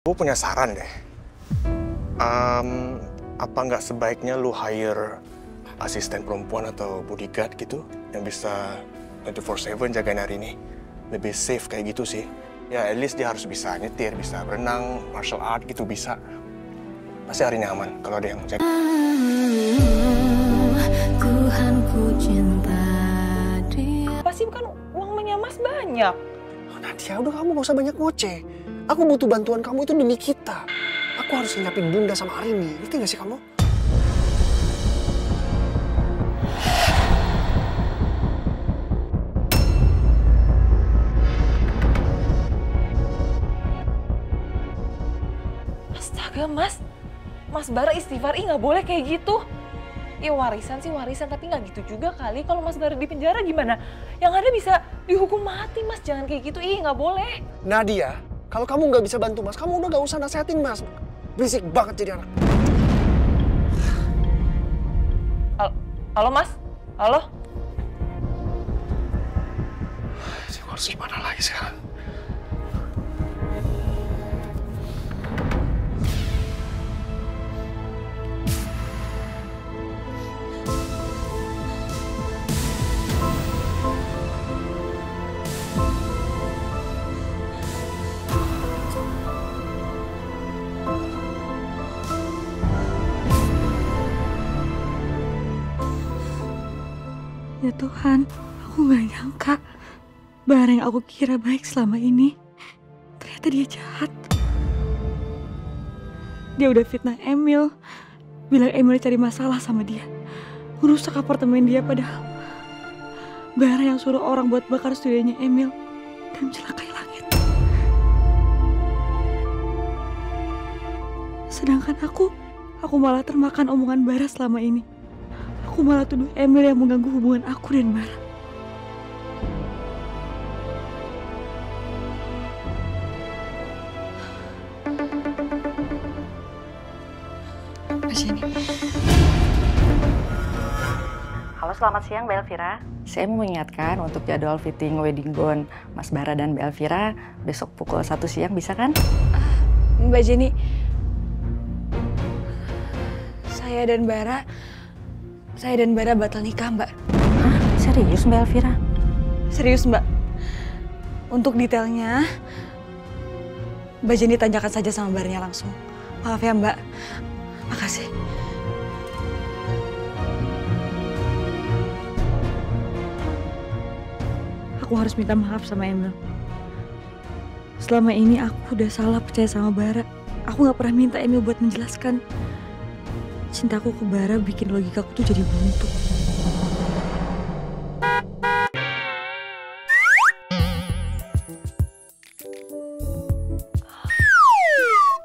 Gue punya saran deh. Apa nggak sebaiknya lu hire asisten perempuan atau bodyguard gitu yang bisa 24/7 jagain hari ini? Lebih safe kayak gitu sih. Ya, at least dia harus bisa nyetir, bisa berenang, martial art gitu bisa. Pasti hari ini aman kalau ada yang jaga. Pasti kan uangnya Mas banyak. Oh, Nadia, udah kamu gak usah banyak ngoceh. Aku butuh bantuan kamu itu demi kita. Aku harus nyiapin Bunda sama Arini. Ngerti gak sih kamu? Astaga Mas Bara istighfar, nggak boleh kayak gitu. Ya warisan sih warisan, tapi nggak gitu juga kali. Kalau Mas Bara di penjara gimana? Yang ada bisa dihukum mati Mas, jangan kayak gitu, nggak boleh. Nadia, kalau kamu nggak bisa bantu Mas, kamu udah gak usah nasehatin Mas. Berisik banget jadi anak. Halo Mas? Halo? Saya harus gimana lagi sekarang? Ya Tuhan, aku gak nyangka Bara yang aku kira baik selama ini, ternyata dia jahat. Dia udah fitnah Emil, bilang Emil cari masalah sama dia, merusak apartemen dia, padahal Bara yang suruh orang buat bakar studionya Emil dan mencelakai Langit. Sedangkan aku malah termakan omongan Bara selama ini. Aku malah tuduh Emil yang mengganggu hubungan aku dan Bara. Jenny. Halo, selamat siang Mbak Elvira. Saya mau mengingatkan untuk jadwal fitting wedding gown Mas Bara dan Mbak Elvira besok pukul 1 siang, bisa kan? Mbak Jenny, saya dan Bara batal nikah, Mbak. Hah? Serius Mbak Elvira? Serius, Mbak. Untuk detailnya, Mbak Jenny tanyakan saja sama Baranya langsung. Maaf ya, Mbak. Makasih. Aku harus minta maaf sama Emil. Selama ini aku udah salah percaya sama Bara. Aku gak pernah minta Emil buat menjelaskan. Cintaku ke Bara bikin logikaku tuh jadi buntu.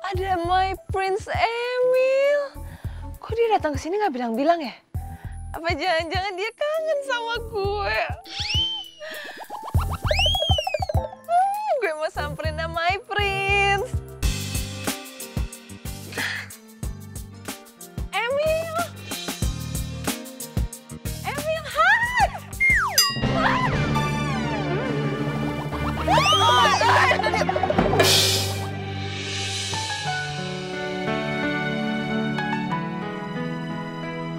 Ada my prince Emil. Kok dia datang ke sini nggak bilang-bilang ya? Apa jangan-jangan dia kangen sama gue? Gue mau samperin my prince. Emil, hai!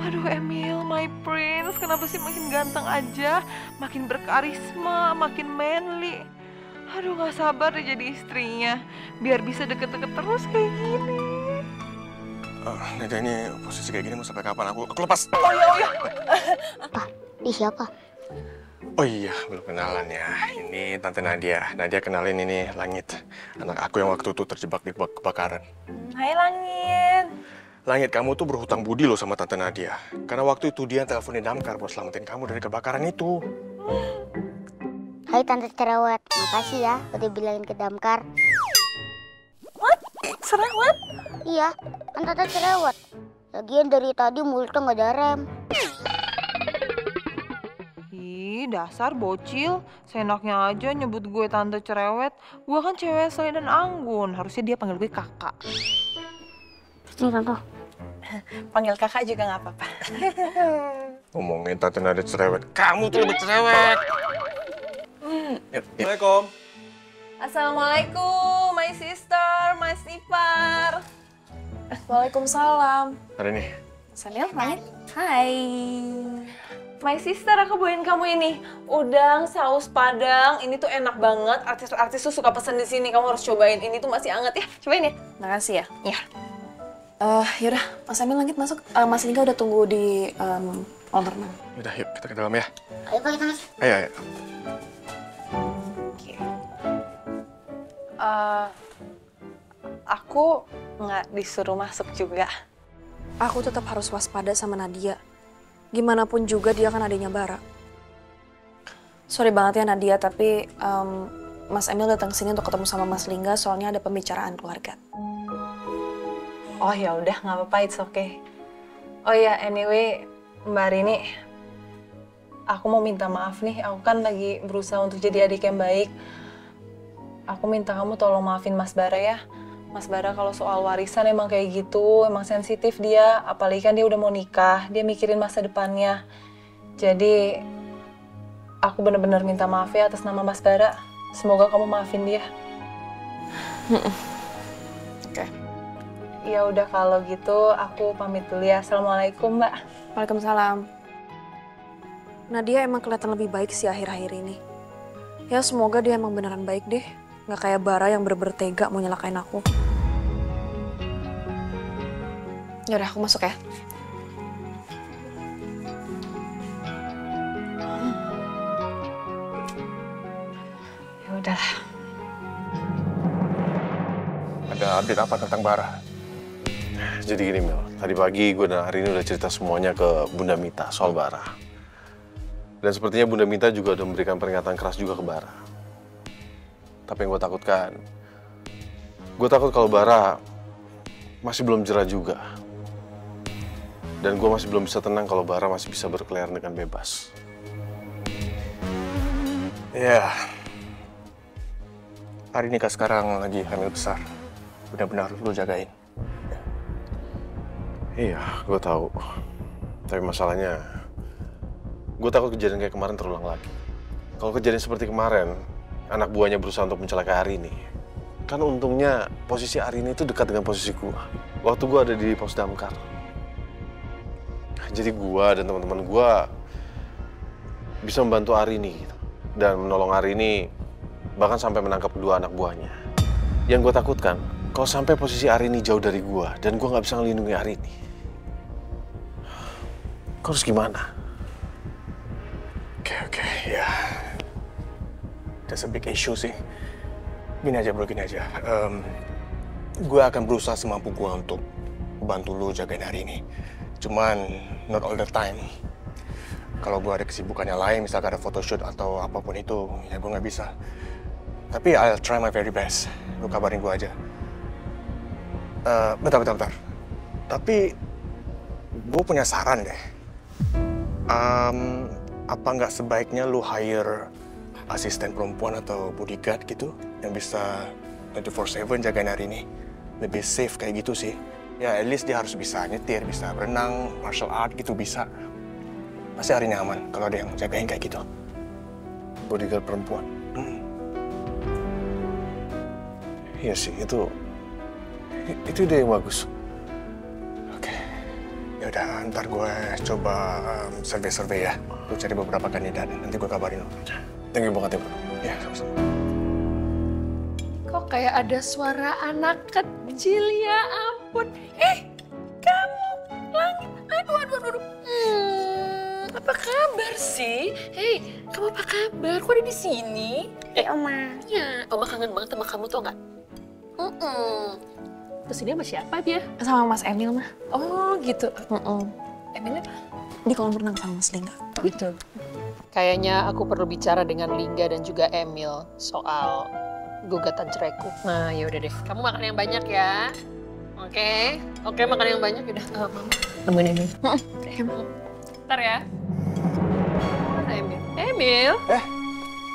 Aduh Emil, my prince, kenapa sih makin ganteng aja, makin berkarisma, makin manly. Aduh gak sabar deh jadi istrinya, biar bisa deket-deket terus kayak gini. Nadia, ini posisi kayak gini mau sampai kapan? Aku lepas. Oh iya. Apa? Ini siapa? Oh iya, belum kenalan ya. Ini Tante Nadia. Nadia kenalin, ini Langit. Anak aku yang waktu itu terjebak di kebakaran. Hai Langit. Langit, kamu tuh berhutang budi loh sama Tante Nadia. Karena waktu itu dia teleponin Damkar buat selamatin kamu dari kebakaran itu. Hai Tante Cerewet, makasih ya udah bilangin ke Damkar. What? Cerewet? Iya, kan Tante Cerewet. Lagian dari tadi mulutnya nggak ada rem. Ih, dasar bocil. Seenaknya aja nyebut gue Tante Cerewet. Gue kan cewek selain dan anggun. Harusnya dia panggil gue kakak. Ini Tante. Panggil kakak juga nggak apa-apa. Ngomongin Tante Nadia cerewet. Kamu tuh lebih cerewet. Assalamualaikum. Assalamualaikum, my my sister, my Sifar. Waalaikumsalam. Ada nih. Samil, Mait. Hai. My sister, aku bawain kamu ini. Udang, saus padang, ini tuh enak banget. Artis-artis tuh suka pesen di sini, kamu harus cobain. Ini tuh masih anget ya, cobain ya. Makasih ya. Ya. Yaudah, Mas Samil lanjut masuk. Mas Lingga udah tunggu di kolam renang. Udah, yuk kita ke dalam ya. Ayo Pak, kita masuk. Ayo, ayo. Aku nggak disuruh masuk juga. Aku tetap harus waspada sama Nadia. Gimana pun juga dia kan adiknya Bara. Sorry banget ya Nadia, tapi Mas Emil datang ke sini untuk ketemu sama Mas Lingga soalnya ada pembicaraan keluarga. Oh ya udah, nggak apa-apa, it's okay. Oh ya, anyway, Mbak Rini, aku mau minta maaf nih. Aku kan lagi berusaha untuk jadi adik yang baik. Aku minta kamu tolong maafin Mas Bara ya. Mas Bara kalau soal warisan emang kayak gitu, emang sensitif dia. Apalagi kan dia udah mau nikah, dia mikirin masa depannya. Jadi, aku bener-bener minta maaf ya atas nama Mas Bara. Semoga kamu maafin dia. Oke. Ya udah kalau gitu, aku pamit dulu ya. Assalamualaikum, Mbak. Waalaikumsalam. Nadia emang kelihatan lebih baik sih akhir-akhir ini. Ya semoga dia emang beneran baik deh. Nggak kayak Bara yang bener-bener tega mau nyelakain aku. Yaudah, aku masuk ya. Ya udahlah. Ada update apa tentang Bara? Jadi gini Mel, tadi pagi gue dan Arini udah cerita semuanya ke Bunda Mita soal Bara. Dan sepertinya Bunda Mita juga udah memberikan peringatan keras juga ke Bara. Tapi yang gue takut kalau Bara masih belum jera juga. Dan gue masih belum bisa tenang kalau Bara masih bisa berkeliaran dengan bebas. Ya, Arini kan sekarang lagi hamil besar. Benar-benar lu jagain. Iya, gue tahu. Tapi masalahnya, gue takut kejadian kayak kemarin terulang lagi. Kalau kejadian seperti kemarin, anak buahnya berusaha untuk mencelakai Arini. Kan untungnya posisi Arini itu dekat dengan posisi gue. Waktu gue ada di pos damkar. Jadi gue dan teman-teman gue bisa membantu Arini gitu. Dan menolong Arini, bahkan sampai menangkap kedua anak buahnya. Yang gue takutkan, kalau sampai posisi Arini jauh dari gue dan gue nggak bisa ngelindungi Arini, kau harus gimana? Oke, ya. That's a big issue sih. Gini aja bro, gini aja. Gue akan berusaha semampu gue untuk bantu lu jagain Arini. Cuman, not all the time. Kalau gue ada kesibukannya lain, misalkan ada photoshoot atau apapun itu, ya gue nggak bisa. Tapi I'll try my very best. Lu kabarin gue aja. Bentar. Tapi gue punya saran deh. Apa nggak sebaiknya lu hire asisten perempuan atau bodyguard gitu yang bisa 24/7 jagain Arini? Lebih safe kayak gitu sih. Ya, at least dia harus bisa nyetir, bisa berenang, martial art gitu bisa. Pasti Arini aman kalau ada yang jagain kayak gitu. Bodyguard perempuan. Iya sih, itu ide yang bagus. Oke. Ya udah, ntar gue coba survei ya. Lu cari beberapa kandidat, nanti gue kabarin lo. Thank you banget ya, bro. Ya, sama-sama. Kok kayak ada suara anak kecil, ya ampun. Kamu, Langit. Aduh. Apa kabar sih? Hei, kamu apa kabar? Kok ada di sini? Oma. Ya, Oma kangen banget sama kamu tuh nggak? Terus ini sama siapa dia? Sama Mas Emil mah. Oh gitu. Emilnya Di kolam renang sama Mas Lingga. gitu. Kayaknya aku perlu bicara dengan Lingga dan juga Emil soal gugatan ceraiku. Nah yaudah deh, kamu makan yang banyak ya. Oke, makan yang banyak udah. Mama, nemuin Emil. Ntar ya. Mana Emil? Emil?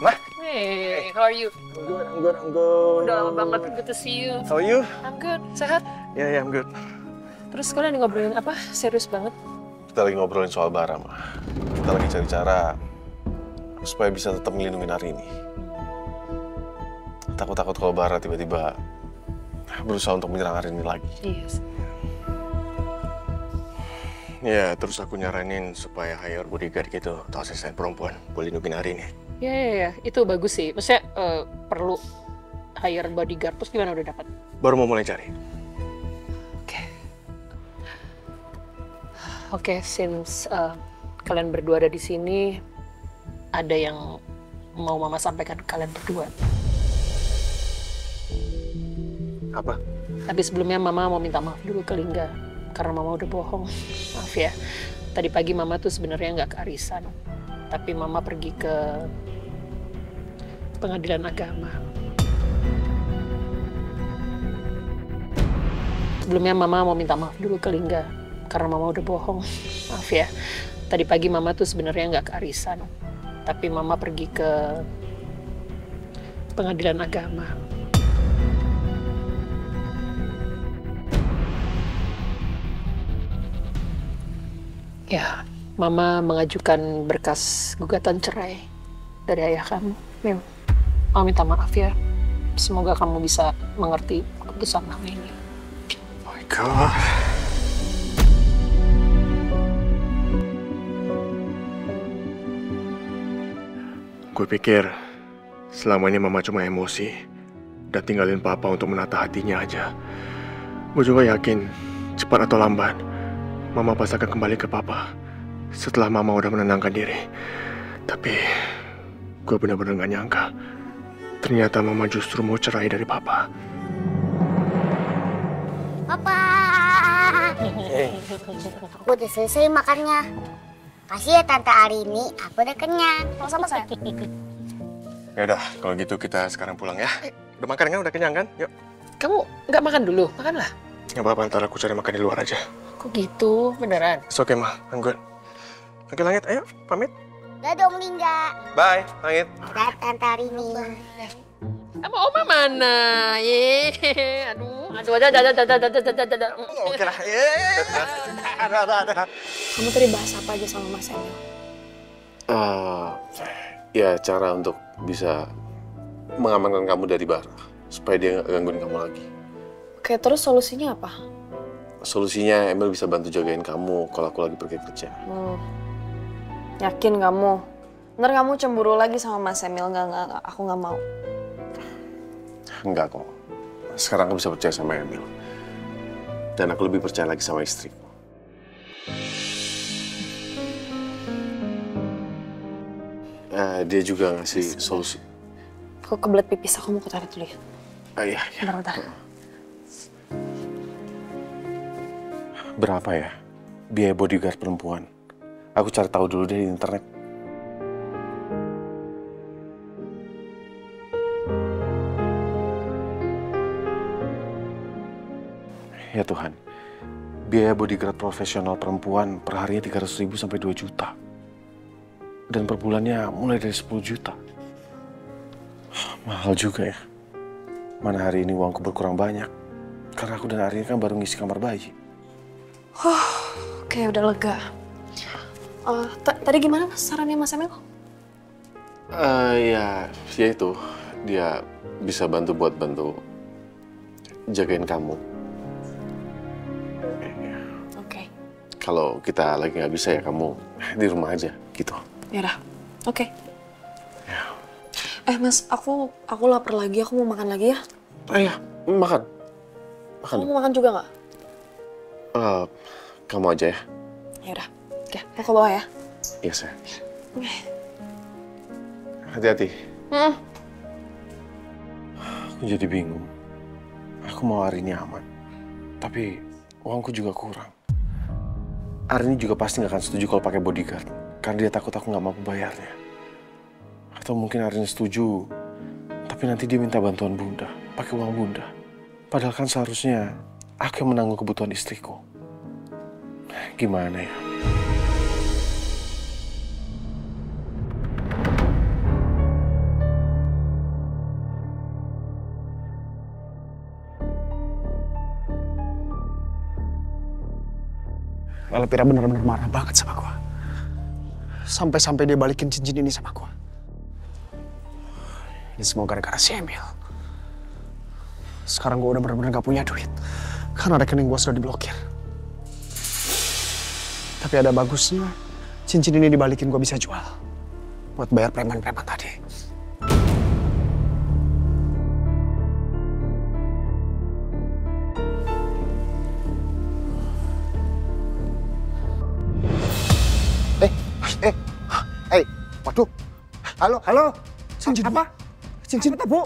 Mah? Hey, how are you? I'm good. Udah lama banget, good to see you. How are you? I'm good, sehat. Yeah, I'm good. Terus kalian ngobrolin apa? Serius banget? Kita lagi ngobrolin soal Bara, mah. Kita lagi cari cara supaya bisa tetap melindungi Arini. Takut kalau Bara tiba-tiba berusaha untuk menyerang Arini lagi. Yes. Ya, terus aku nyaranin supaya hire bodyguard gitu atau asisten perempuan buat lindungin Arini. Ya, itu bagus sih. Maksudnya perlu hire bodyguard. Terus gimana udah dapat? Baru mau mulai cari. Oke, since kalian berdua ada di sini, ada yang mau Mama sampaikan ke kalian berdua. Apa? Tapi sebelumnya Mama mau minta maaf dulu ke Lingga karena Mama udah bohong. Maaf ya. Tadi pagi Mama tuh sebenarnya nggak ke arisan, tapi Mama pergi ke pengadilan agama. Sebelumnya Mama mau minta maaf dulu ke Lingga karena Mama udah bohong. Maaf ya. Tadi pagi Mama tuh sebenarnya nggak ke arisan, tapi Mama pergi ke pengadilan agama. Ya, Mama mengajukan berkas gugatan cerai dari ayah kamu. Mim, Mama minta maaf ya. Semoga kamu bisa mengerti keputusan Mama ini. Oh my God. Gue pikir selama ini Mama cuma emosi dan tinggalin Papa untuk menata hatinya aja. Gue juga yakin cepat atau lambat Mama pasti akan kembali ke Papa setelah Mama udah menenangkan diri. Tapi gue benar-benar gak nyangka ternyata Mama justru mau cerai dari Papa. Papa, aku udah selesai makannya. Kasih ya Tante Arini, aku udah kenyang. Sama-sama saya. Ya udah, kalau gitu kita sekarang pulang ya. Udah makan kan? Udah kenyang kan? Yuk. Kamu nggak makan dulu? Makanlah. Gak apa-apa, ntar aku cari makan di luar aja. Kok gitu? Beneran? It's okay, Ma. I'm good. Oke, Langit. Ayo, pamit. Dadah Om Lingga. Bye, Langit. Dadah Tante Arini. Sama Oma mana? Aduh, ada. Oke lah. Ada. Kamu tadi bahas apa aja sama Mas Emil? Ya cara untuk bisa mengamankan kamu dari Bara supaya dia nggak gangguin kamu lagi. Oke, terus solusinya apa? Solusinya Emil bisa bantu jagain kamu kalau aku lagi pergi kerja. Yakin kamu? Ntar kamu cemburu lagi sama Mas Emil? Nggak, aku nggak mau. Enggak kok. Sekarang aku bisa percaya sama Emil. Dan aku lebih percaya lagi sama istriku. Dia juga ngasih solusi. Aku kebelet pipis, aku mau ke toilet dulu ya. Iya. Bentar. Berapa ya biaya bodyguard perempuan? Aku cari tahu dulu deh di internet. Ya Tuhan, biaya bodyguard profesional perempuan per harinya 300.000 sampai 2 juta. Dan per bulannya mulai dari 10 juta. Mahal juga ya. Mana hari ini uangku berkurang banyak. Karena aku dan Arini kan baru ngisi kamar bayi. Oke, udah lega. Tadi gimana sarannya Mas Emil? Ya itu. Dia bisa bantu jagain kamu. Kalau kita lagi nggak bisa ya kamu di rumah aja gitu. Yaudah, oke. Mas, aku lapar lagi. Aku mau makan lagi ya. Iya, makan. Kamu mau makan juga nggak? Kamu aja ya. Yaudah, oke. Aku ke bawah ya. Iya sayang. Hati-hati. Aku jadi bingung. Aku mau hari ini aman, tapi uangku juga kurang. Arini juga pasti nggak akan setuju kalau pakai bodyguard, karena dia takut aku nggak mampu bayarnya. Atau mungkin Arini setuju, tapi nanti dia minta bantuan Bunda, pakai uang Bunda. Padahal kan seharusnya aku yang menanggung kebutuhan istriku. Gimana ya? Lala Pira benar-benar marah banget sama gua. Sampai-sampai dia balikin cincin ini sama gua. Ini semua gara-gara si Emil. Sekarang gue udah bener-bener gak punya duit. Karena rekening gue sudah diblokir. Tapi ada bagusnya, cincin ini dibalikin gue bisa jual. Buat bayar preman-preman tadi. Waduh. Halo. Cincin Apa? Cincin. Apa, Bu?